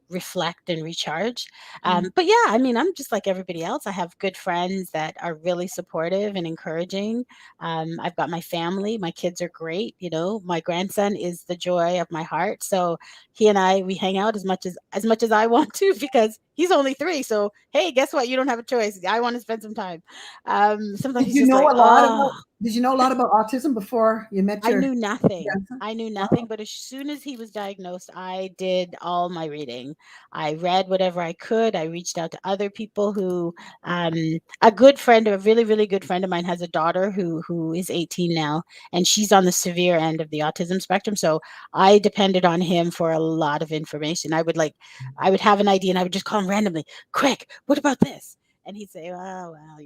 reflect and recharge. Mhm. But yeah, I mean, I'm just like everybody else. I have good friends that are really supportive and encouraging. I've got my family. My kids are great. My grandson is the joy of my heart. So he and we hang out as much as I want to because he's only 3. So hey, guess what? You don't have a choice. I want to spend some time. Sometimes Did he's you just know like, a lot oh. about did you know a lot about autism before you met I your knew nothing. grandson? I knew nothing, Wow. but as soon as he was diagnosed, I did all my reading. I read whatever I could. I reached out to other people who, um, a good friend, a really, really good friend of mine has a daughter who is 18 now, and she's on the severe end of the autism spectrum. So I depended on him for a lot of information. I would have an idea and I would just call him randomly, quick, what about this? And he'd say, oh, well.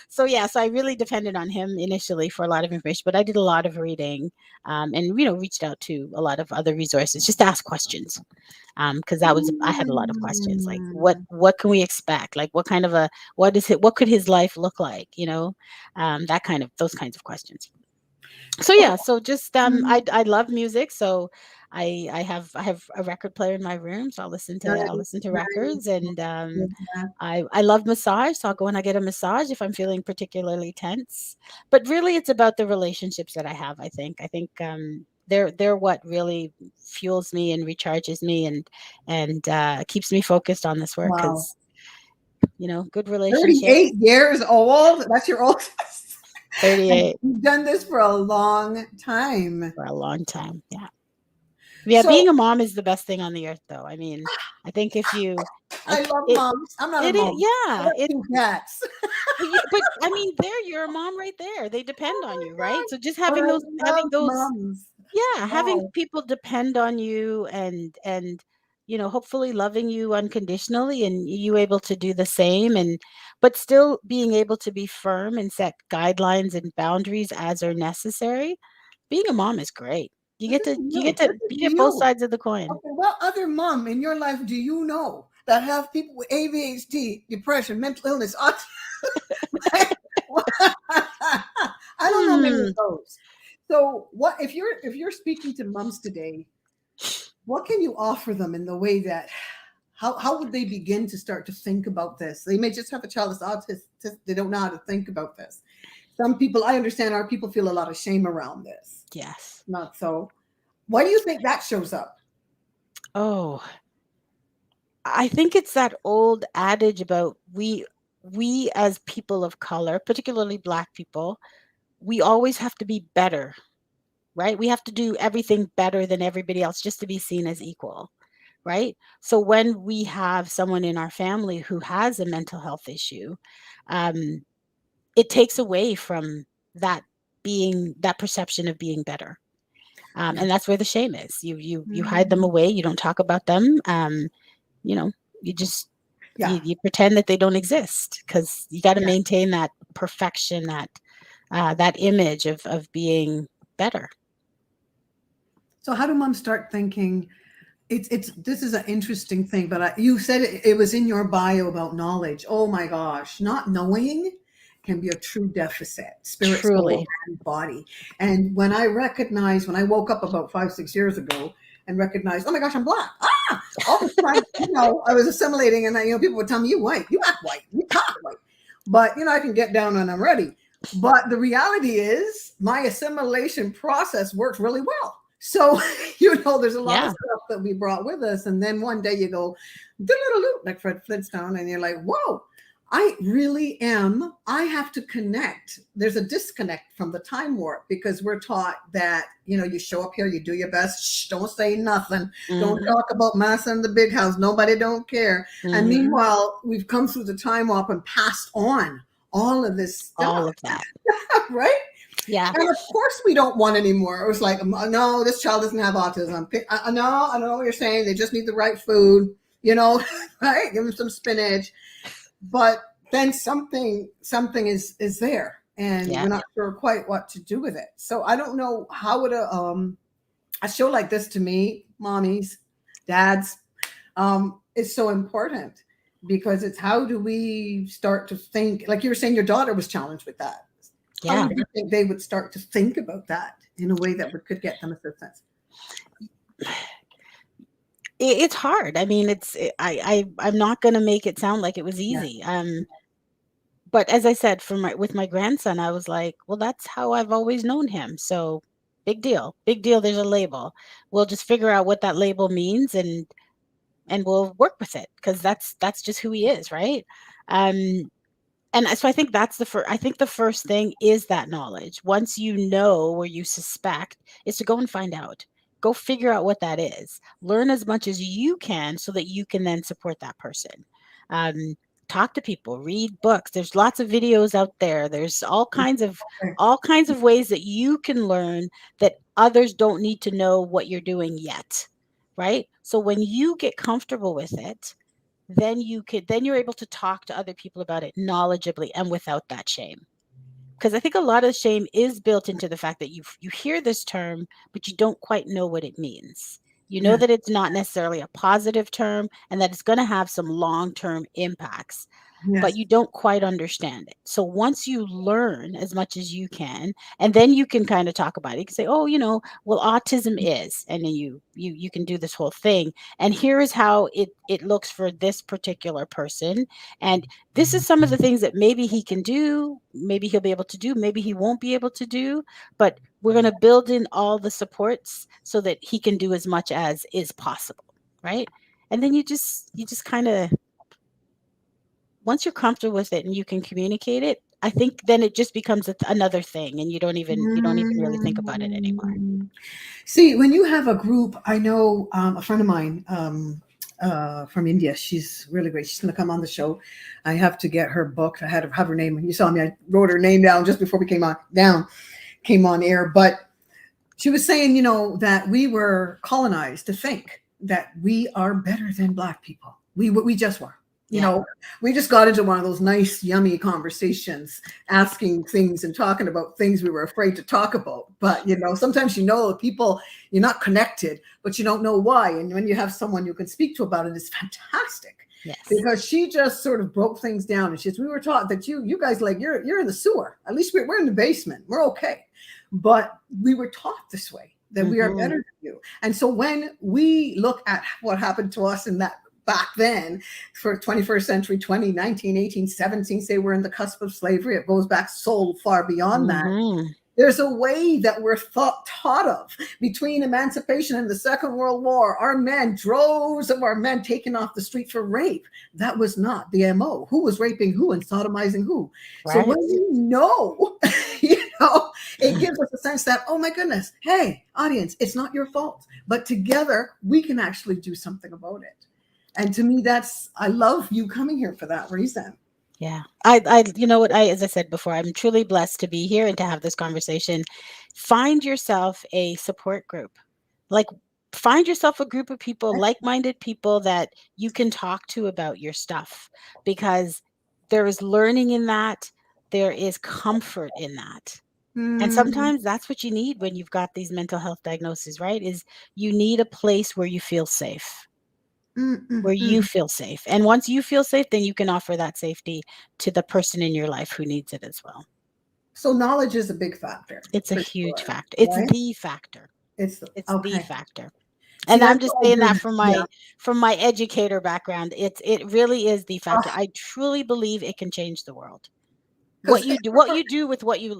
So yeah, so I really depended on him initially for a lot of information, but I did a lot of reading, and reached out to a lot of other resources just to ask questions, because I had a lot of questions like Mm. what can we expect, like what could his life look like, those kinds of questions. So Oh, yeah, so just mm, I love music, so I have a record player in my room, so I'll nice, listen to nice. records, and Yeah. I love massage, so I'll go and I get a massage if I'm feeling particularly tense. But really, it's about the relationships that I have. I think they're what really fuels me and recharges me and keeps me focused on this work Wow. because good relationships. 38 years old. That's your oldest. And 38 you've done this for a long time. for a long time. Yeah. Yeah, So being a mom is the best thing on the earth, though. I mean, I think if you, I if love it, moms. I'm not a it, is, mom. I yeah, got 2 cats. but I mean, there, you're a mom right there. They depend Oh on you, my right? God. So just But I having love those, moms. yeah, having Wow. people depend on you and hopefully loving you unconditionally, and you able to do the same, but still being able to be firm and set guidelines and boundaries as are necessary. Being a mom is great. You This get is to you get you. to This is be at both you. sides of the coin. Okay, what other mom in your life do you know that have people with ADHD, depression, mental illness, autism? I don't know many of Hmm. those. So, what if you're speaking to moms today? What can you offer them in the way that how would they begin to start to think about this? They may just have a child that's autistic. They don't know how to think about this. Some people, I understand, our people feel a lot of shame around this. Yes. Not so. Why do you think that shows up? Oh, I think it's that old adage about we as people of color, particularly Black people, we always have to be better, right? We have to do everything better than everybody else just to be seen as equal, right? So when we have someone in our family who has a mental health issue, um, it takes away from that perception of being better. Yeah. And that's where the shame is. You hide them Mm. away. You don't talk about them. You know, you just Yeah. you pretend that they don't exist because you got to Yeah. maintain that perfection, that image of being better. So how do moms start thinking? It's this is an interesting thing, but you said it was in your bio about knowledge. Oh my gosh, not knowing can be a true deficit, spirit, soul, Truly. and body. And when I woke up about 5, 6 years ago and recognized, oh my gosh, I'm black. All this time, I was assimilating, and people would tell me, "You white, you act white, you talk white," but I can get down when I'm ready. But the reality is, my assimilation process works really well. So, there's a lot of Yeah. stuff that we brought with us. And then one day you go, like Fred Flintstone, and you're like, whoa, I really am. I have to connect. There's a disconnect from the time warp because we're taught that, you show up here, you do your best. Shh, don't say nothing. Don't Hmm. talk about massa in the big house. Nobody don't care. And Hmm. meanwhile, we've come through the time warp and passed on all of this All stuff, of that. right? Yeah. And of course, we don't want anymore. It was like, no, this child doesn't have autism. No, I know what you're saying. They just need the right food, right? Give them some spinach. But then something is there, and Yeah. we're not sure quite what to do with it. So I don't know how would a show like this to me, mommies, dads, is so important because it's how do we start to think? Like you were saying, your daughter was challenged with that. How Yeah. do you think they would start to think about that in a way that could get them assistance? it's hard. I mean, I'm not going to make it sound like it was Yeah. easy. But as I said, with my grandson, I was like, well, that's how I've always known him. So big deal, big deal. There's a label. We'll just figure out what that label means, and we'll work with it, because that's just who he is, right? Um, and so I think that's I think the first thing is that knowledge. Once you know, or you suspect, is to go and find out. Go figure out what that is. Learn as much as you can so that you can then support that person. Um, Talk to people, read books. There's lots of videos out there. There's Okay. all kinds of ways that you can learn, that others don't need to know what you're doing yet, right? So when you get comfortable with it, then you're able to talk to other people about it knowledgeably and without that shame. Because I think a lot of shame is built into the fact that you hear this term, but you don't quite know what it means. You know Yeah. that it's not necessarily a positive term, and that it's going to have some long-term impacts, but Yes. you don't quite understand it. So once you learn as much as you can, and then you can kind of talk about it, you can say, oh, well, autism is, and then you can do this whole thing. And here is how it looks for this particular person. And this is some of the things that maybe he can do, maybe he'll be able to do, maybe he won't be able to do, but we're going to build in all the supports so that he can do as much as is possible, right? And then you just kind of, once you're comfortable with it and you can communicate it, I think then it just becomes another thing, and you don't even really think about it anymore. Mm. See, when you have a group, I know a friend of mine from India. She's really great. She's going to come on the show. I have to get her book. I had to have her name. You saw me. I wrote her name down just before we came on air. But she was saying, that we were colonized to think that we are better than Black people. We just were. You Yeah. know, we just got into one of those nice, yummy conversations, asking things and talking about things we were afraid to talk about. But, sometimes, people, you're not connected, but you don't know why. And when you have someone you can speak to about it, it's fantastic. Yes. Because she just sort of broke things down. And we were taught that you guys, like, you're in the sewer. At least we're in the basement. We're okay. But we were taught this way, that we are better than you. And so when we look at what happened to us in that back then, for 21st century, 2019, 18, 17, say we're in the cusp of slavery, it goes back so far beyond that. There's a way that we're taught of. Between emancipation and the Second World War, our men, droves of our men taken off the street for rape. That was not the MO. Who was raping who and sodomizing who? Right. So when you know, it gives us a sense that, oh my goodness, hey, audience, it's not your fault. But together, we can actually do something about it. And to me, I love you coming here for that reason. Yeah. As I said before, I'm truly blessed to be here and to have this conversation. Find yourself a support group. Like, find yourself a group of people, like-minded people that you can talk to about your stuff, because there is learning in that. There is comfort in that. And sometimes that's what you need when you've got these mental health diagnoses, right? Is you need a place where you feel safe. Where you feel safe. And once you feel safe, then you can offer that safety to the person in your life who needs it as well. So knowledge is a big factor. It's a huge factor. It's the factor. It's the factor. See, and I'm just saying that yeah. from my educator background. It really is the factor. I truly believe it can change the world. What you do with what you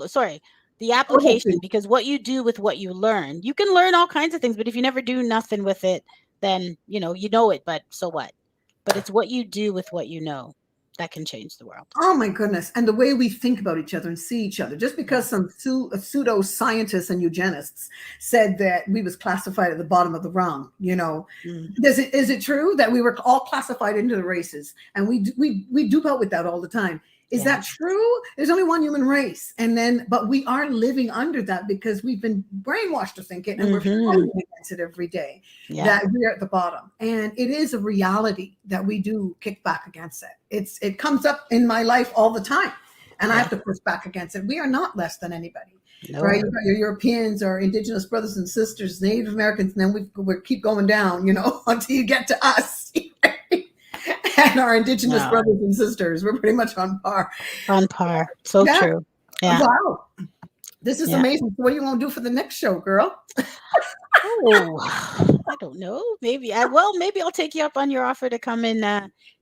the application, because what you do with what you learn, you can learn all kinds of things, but if you never do nothing with it, then you know it, but so what? But it's what you do with what you know that can change the world. Oh my goodness. And the way we think about each other and see each other. Just because some pseudo scientists and eugenists said that we was classified at the bottom of the rung, is it true that we were all classified into the races? And we dupe out with that all the time. Is that true? There's only one human race. But we are living under that because we've been brainwashed to think it, and we're fighting against it every day, that we're at the bottom. And it is a reality that we do kick back against it. It comes up in my life all the time, and I have to push back against it. We are not less than anybody, right? You've got your Europeans or indigenous brothers and sisters, Native Americans, and then we keep going down, until you get to us. And our indigenous brothers and sisters, we're pretty much on par. So true. Yeah. Wow. This is Yeah. amazing. What are you going to do for the next show, girl? Oh, I don't know. Maybe maybe I'll take you up on your offer to come in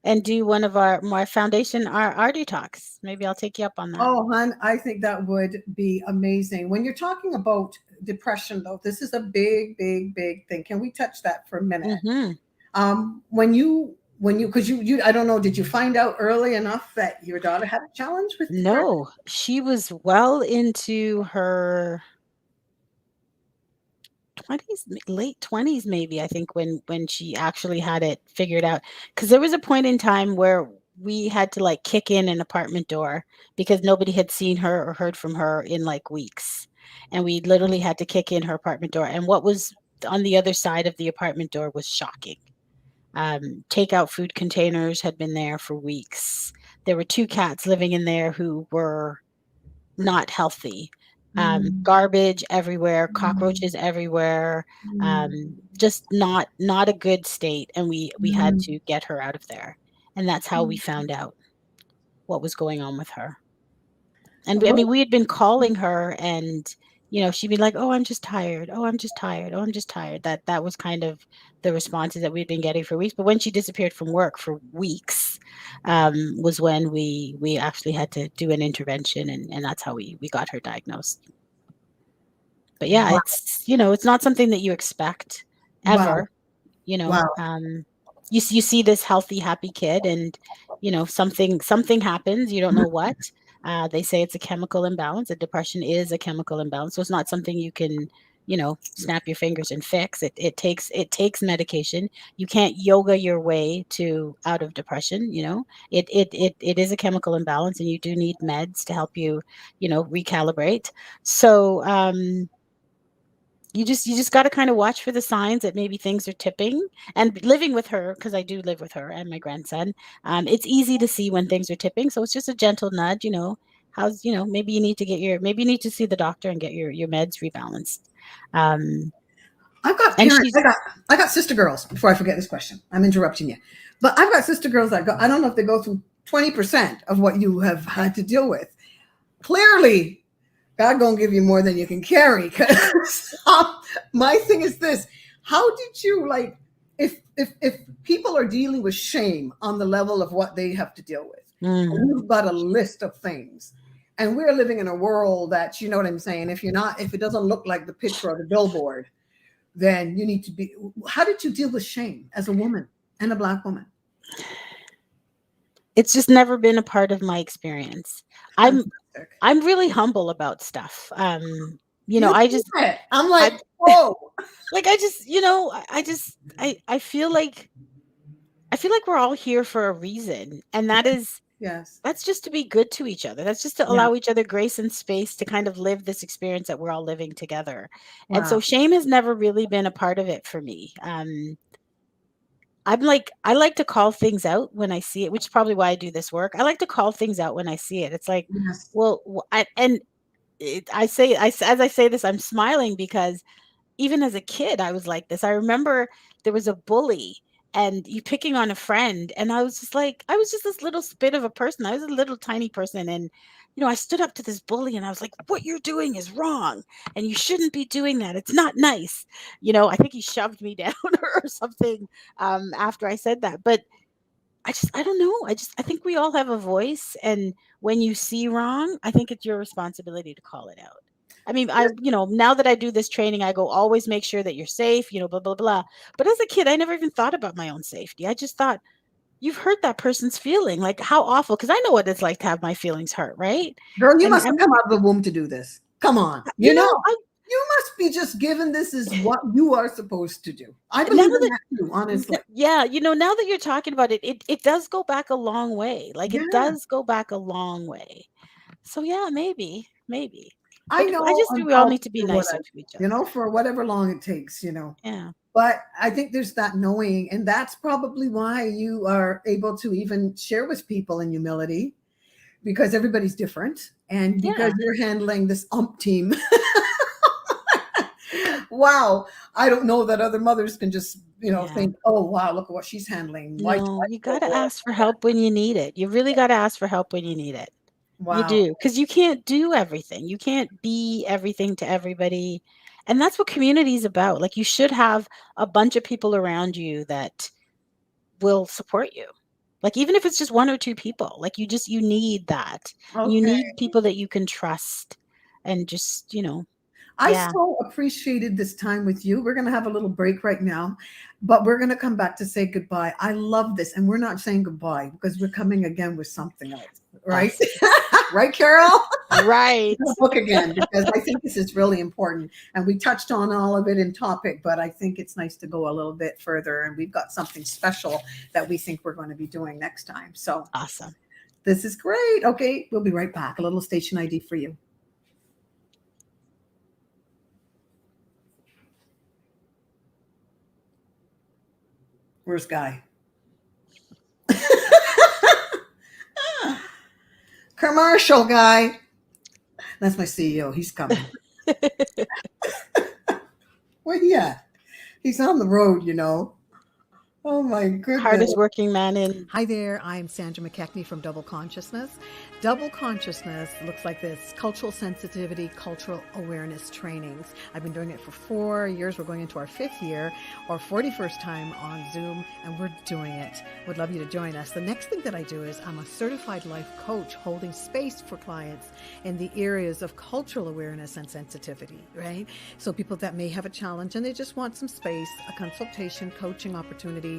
and do one of our more foundation arty talks. Maybe I'll take you up on that. Oh, hon, I think that would be amazing. When you're talking about depression, though, this is a big, big, big thing. Can we touch that for a minute? Hmm. Because you, I don't know, did you find out early enough that your daughter had a challenge with depression? No, she was well into her 20s, late 20s maybe, I think, when she actually had it figured out. Because there was a point in time where we had to like kick in an apartment door because nobody had seen her or heard from her in like weeks. And we literally had to kick in her apartment door. And what was on the other side of the apartment door was shocking. Takeout food containers had been there for weeks. There were two cats living in there who were not healthy. Mm, Garbage everywhere, mm, cockroaches everywhere, mm, just not a good state, and we had mm, to get her out of there, and that's how we mm. found out what was going on with her. And I Well, mean, we had been calling her and, she'd be like, "Oh, I'm just tired. Oh, I'm just tired. Oh, I'm just tired." That was kind of the responses that we'd been getting for weeks. But when she disappeared from work for weeks, was when we actually had to do an intervention, and that's how we got her diagnosed. But yeah, wow, it's not something that you expect wow, ever, you know. wow. You see this healthy, happy kid, and something happens. You don't know what. They say it's a chemical imbalance. A depression is a chemical imbalance, so it's not something you can snap your fingers and fix. It takes medication. You can't yoga your way to out of depression. It is a chemical imbalance, and you do need meds to help you recalibrate. So you just got to kind of watch for the signs that maybe things are tipping. And living with her, because I do live with her and my grandson, it's easy to see when things are tipping. So it's just a gentle nudge. How's maybe you need to see the doctor and get your meds rebalanced. um I've got and parents. she's I got sister girls. Before I forget this question, I'm interrupting you, but I've got sister girls that go. I don't know if they go through 20% of what you have had to deal with. Clearly, God gonna give you more than you can carry. Because my thing is this: how did you like? If people are dealing with shame on the level of what they have to deal with, mm, and you've got a list of things, and we're living in a world that you know what I'm saying. If it doesn't look like the picture or the billboard, then you need to be. How did you deal with shame as a woman and a Black woman? it's just never been a part of my experience. i'm Fantastic. I'm really humble about stuff. You I just it. I'm I like, whoa. like I just I just I feel like we're all here for a reason, and Yes. that's just to be good to each other. That's just to Yeah. allow each other grace and space to kind of live this experience that we're all living together. And so Wow. shame has never really been a part of it for me. I like to call things out when I see it, which is probably why I do this work. I like to call things out when I see it. It's like, Yes. well, and as I say this, I'm smiling because even as a kid, I was like this. I remember there was a bully and you picking on a friend, and I was just this little spit of a person. I was a little tiny person, and I stood up to this bully, and I was like, "What you're doing is wrong, and you shouldn't be doing that. It's not nice." I think he shoved me down or something after I said that, but I don't know. I think we all have a voice, and when you see wrong, I think it's your responsibility to call it out. I mean, now that I do this training, I go always make sure that you're safe, blah blah blah. But as a kid, I never even thought about my own safety. I just thought you've hurt that person's feeling. Like how awful, because I know what it's like to have my feelings hurt, right? Girl, you And must have come out of the womb to do this. Come on. you know, I You must be just given this is what you are supposed to do. I now believe in that that too, honestly. yeah, now that you're talking about it, it does go back a long way. Like it Yeah. does go back a long way. So yeah, maybe. I But I know just I'm think we all called need to to be do what nicer I to each do, other. for whatever long it takes. Yeah. But I think there's that knowing, and that's probably why you are able to even share with people in humility, because everybody's different, and because Yeah. you're handling this team. Wow, I don't know that other mothers can just Yeah. think, oh wow, look at what she's handling. Why No, you so got to good? ask for help when you need it. You really got to ask for help when you need it. You Wow. do, because you can't do everything. You can't be everything to everybody. And that's what community is about. Like, you should have a bunch of people around you that will support you. Like, even if it's just one or two people, like, you need that. You Okay. need people that you can trust and just, I yeah. so appreciated this time with you. We're going to have a little break right now, but we're going to come back to say goodbye. I love this. And we're not saying goodbye because we're coming again with something else, right? Awesome. Right, Carol? Right. We're gonna book again because I think this is really important. And we touched on all of it in topic, but I think it's nice to go a little bit further. And we've got something special that we think we're going to be doing next time. So Awesome. this is great. Okay, we'll be right back. A little station ID for you. Where's Guy? Commercial Guy. That's my CEO. He's coming. Where he at? He's on the road, you know. Oh my goodness. Hardest working man in. Hi there, I'm Sandra McKechnie from Double Consciousness. Double Consciousness looks like this: cultural sensitivity, cultural awareness trainings. I've been doing it for 4 years. We're going into our 5th year, our 41st time on Zoom, and we're doing it. Would love you to join us. The next thing that I do is I'm a certified life coach holding space for clients in the areas of cultural awareness and sensitivity, right? So people that may have a challenge and they just want some space, a consultation, coaching opportunity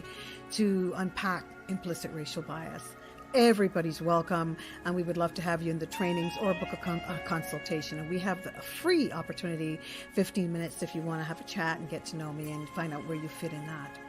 to unpack implicit racial bias. Everybody's welcome, and we would love to have you in the trainings or book a consultation. And we have a free opportunity, 15 minutes, if you want to have a chat and get to know me and find out where you fit in that.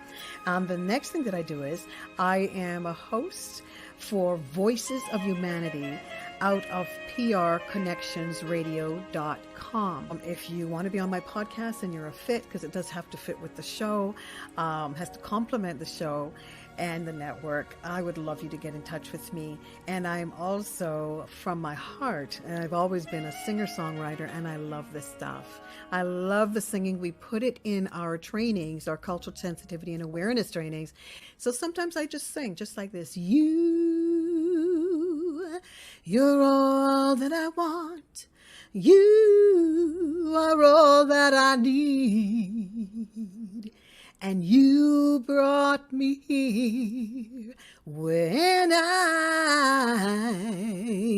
The next thing that I do is I am a host for Voices of Humanity out of prconnectionsradio.com. If you want to be on my podcast and you're a fit, because it does have to fit with the show, has to complement the show and the network, I would love you to get in touch with me. And I'm also, from my heart, and I've always been a singer-songwriter, and I love this stuff. I love the singing. We put it in our trainings, our cultural sensitivity and awareness trainings. So sometimes I just sing just like this. You're all that I want. You are all that I need. And you brought me here when I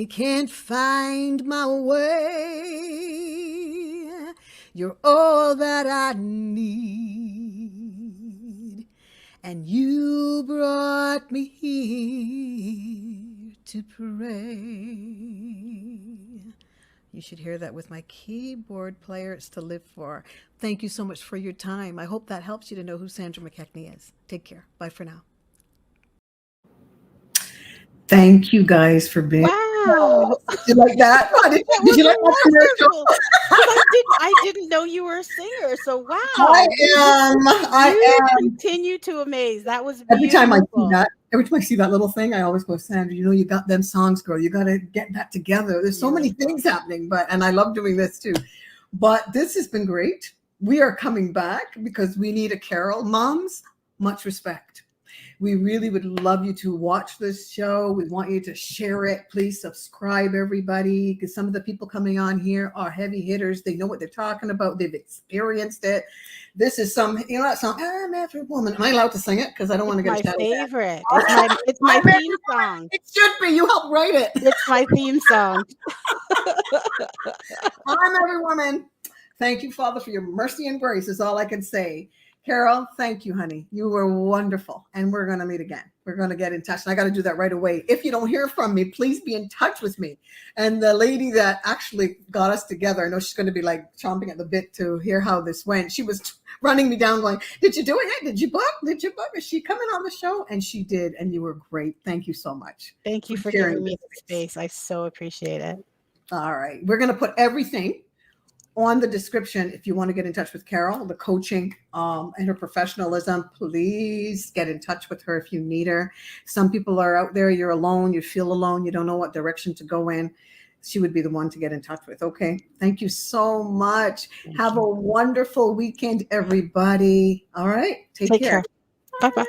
can't find my way. You're all that I need. And you brought me here to pray. You should hear that with my keyboard player. It's to live for. Thank you so much for your time. I hope that helps you to know who Sandra McKechnie is. Take care. Bye for now. Thank you guys for being. Wow. Did you like that? Did was you like my commercial? wonderful. I didn't know you were a singer. So wow. I You am. continue to amaze. That was Every time I see beautiful. that, every time I see that little thing, I always go, Sandra, you know, you got them songs, girl. You got to get that together. There's so many things happening, and I love doing this too. But this has been great. We are coming back because we need a Carol. Moms, much respect. We really would love you to watch this show. We want you to share it. Please subscribe, everybody, because some of the people coming on here are heavy hitters. They know what they're talking about. They've experienced it. This is that song, I'm Every Woman. Am I allowed to sing it? Because I don't want to get my favorite. It's my theme song. It should be. You helped write it. It's my theme song. I'm Every Woman. Thank you, Father, for your mercy and grace is all I can say. Carol, thank you, honey. You were wonderful. And we're going to meet again. We're going to get in touch. And I got to do that right away. If you don't hear from me, please be in touch with me. And the lady that actually got us together, I know she's going to be like chomping at the bit to hear how this went. She was running me down going, did you do it? Did you book? Did you book? Is she coming on the show? And she did. And you were great. Thank you so much. Thank you for giving me the space. I so appreciate it. All right. We're going to put everything on the description. If you want to get in touch with Carol, the coaching and her professionalism, please get in touch with her if you need her. Some people are out there, you're alone, you feel alone, you don't know what direction to go in. She would be the one to get in touch with. Okay. Thank you so much. Have a wonderful weekend, everybody. All right. Take care. Bye-bye.